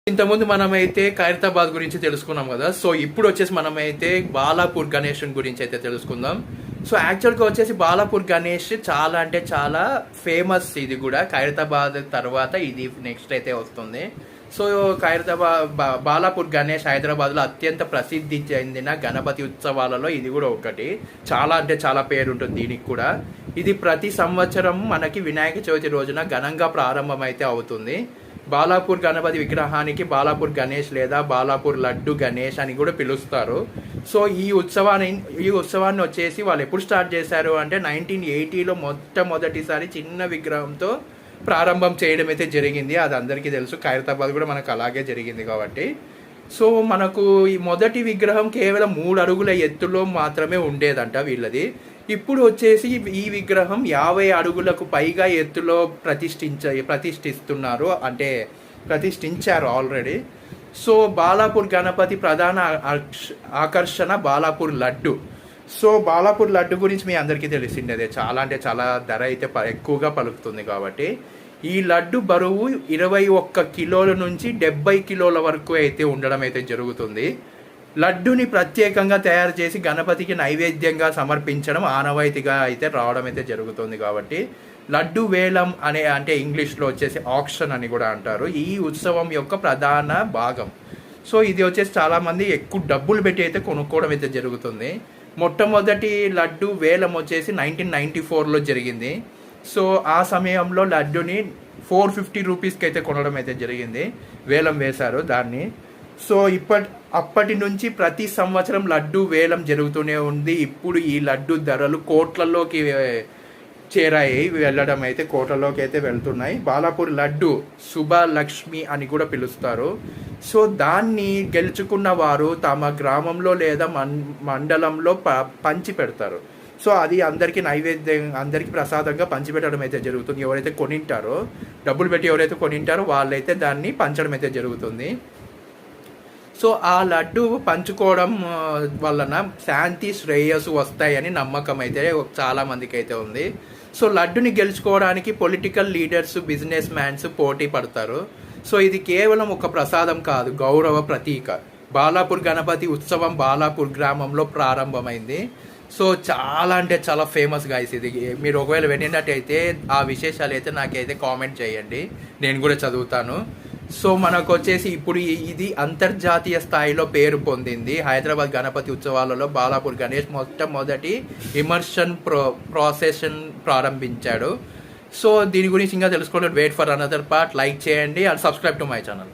ఇంతకుముందు మనమైతే ఖైరతాబాద్ గురించి తెలుసుకున్నాం కదా. సో ఇప్పుడు వచ్చేసి మనమైతే బాలాపూర్ గణేష్ గురించి అయితే తెలుసుకుందాం. సో యాక్చువల్గా వచ్చేసి బాలాపూర్ గణేష్ చాలా అంటే చాలా ఫేమస్. ఇది కూడా ఖైరతాబాద్ తర్వాత ఇది నెక్స్ట్ అయితే వస్తుంది. సో బాలాపూర్ గణేష్ హైదరాబాద్లో అత్యంత ప్రసిద్ధి చెందిన గణపతి ఉత్సవాలలో ఇది కూడా ఒకటి. చాలా అంటే చాలా పేరు ఉంటుంది దీనికి కూడా. ఇది ప్రతి సంవత్సరం మనకి వినాయక చవితి రోజున ఘనంగా ప్రారంభమైతే అవుతుంది. బాలాపూర్ గణపతి విగ్రహానికి బాలాపూర్ గణేష్ లేదా బాలాపూర్ లడ్డు గణేష్ అని కూడా పిలుస్తారు. సో ఈ ఉత్సవాన్ని వచ్చేసి వాళ్ళు ఎప్పుడు స్టార్ట్ చేశారు అంటే 1980లో మొట్టమొదటిసారి చిన్న విగ్రహంతో ప్రారంభం చేయడం అయితే జరిగింది. అది అందరికీ తెలుసు. ఖైరతాబాద్ కూడా మనకు అలాగే జరిగింది కాబట్టి. సో మనకు ఈ మొదటి విగ్రహం కేవలం 3 అడుగుల ఎత్తులో మాత్రమే ఉండేదంట వీళ్ళది. ఇప్పుడు వచ్చేసి ఈ విగ్రహం 50 అడుగులకు పైగా ఎత్తులో ప్రతిష్ఠిస్తున్నారు, అంటే ప్రతిష్ఠించారు ఆల్రెడీ. సో బాలాపూర్ గణపతి ప్రధాన ఆకర్షణ బాలాపూర్ లడ్డు. సో బాలాపూర్ లడ్డు గురించి మీ అందరికీ తెలిసిందే. చాలా అంటే చాలా ధర అయితే ఎక్కువగా పలుకుతుంది కాబట్టి ఈ లడ్డు బరువు 21 కిలోల నుంచి 70 కిలోల వరకు అయితే ఉండడం అయితే జరుగుతుంది. లడ్డుని ప్రత్యేకంగా తయారు చేసి గణపతికి నైవేద్యంగా సమర్పించడం ఆనవాయితీగా అయితే రావడం అయితే జరుగుతుంది. కాబట్టి లడ్డు వేలం అంటే ఇంగ్లీష్లో వచ్చేసి ఆక్షన్ అని కూడా అంటారు. ఈ ఉత్సవం యొక్క ప్రధాన భాగం. సో ఇది వచ్చేసి చాలామంది ఎక్కువ డబ్బులు పెట్టి అయితే కొనుక్కోవడం అయితే జరుగుతుంది. మొట్టమొదటి లడ్డు వేలం వచ్చేసి 1994లో జరిగింది. సో ఆ సమయంలో లడ్డుని 450 రూపీస్కి అయితే కొనడం అయితే జరిగింది. వేలం వేశారు దాన్ని. సో అప్పటి నుంచి ప్రతి సంవత్సరం లడ్డు వేలం జరుగుతూనే ఉంది. ఇప్పుడు ఈ లడ్డు ధరలు కోట్లలోకి చేరాయి, వెళ్ళడం అయితే కోట్లలోకి అయితే వెళ్తున్నాయి. బాలాపూర్ లడ్డు శుభలక్ష్మి అని కూడా పిలుస్తారు. సో దాన్ని గెలుచుకున్న వారు తమ గ్రామంలో లేదా మండలంలో పంచి పెడతారు. సో అది అందరికీ నైవేద్యం, అందరికీ ప్రసాదంగా పంచిపెట్టడం అయితే జరుగుతుంది. ఎవరైతే కొనింటారో, డబ్బులు పెట్టి ఎవరైతే కొనింటారో వాళ్ళైతే దాన్ని పంచడం అయితే జరుగుతుంది. సో ఆ లడ్డు పంచుకోవడం వలన శాంతి శ్రేయస్సు వస్తాయని నమ్మకం అయితే చాలా మందికి అయితే ఉంది. సో లడ్డుని గెలుచుకోవడానికి పొలిటికల్ లీడర్స్, బిజినెస్ మ్యాన్స్ పోటీ పడతారు. సో ఇది కేవలం ఒక ప్రసాదం కాదు, గౌరవ ప్రతీక. బాలాపూర్ గణపతి ఉత్సవం బాలాపూర్ గ్రామంలో ప్రారంభమైంది. సో చాలా అంటే చాలా ఫేమస్ గాయస్ ఇది. మీరు ఒకవేళ వినినట్టయితే ఆ విశేషాలు అయితే నాకైతే కామెంట్ చేయండి, నేను కూడా చదువుతాను. సో మనకు వచ్చేసి ఇప్పుడు ఇది అంతర్జాతీయ స్థాయిలో పేరు పొందింది. హైదరాబాద్ గణపతి ఉత్సవాలలో బాలాపూర్ గణేష్ మొట్టమొదటి ఇమర్షన్ ప్రాసెషన్ ప్రారంభించాడు. సో దీని గురించి ఇంకా తెలుసుకోవడం wait for another part. Like చేయండి and subscribe to my channel.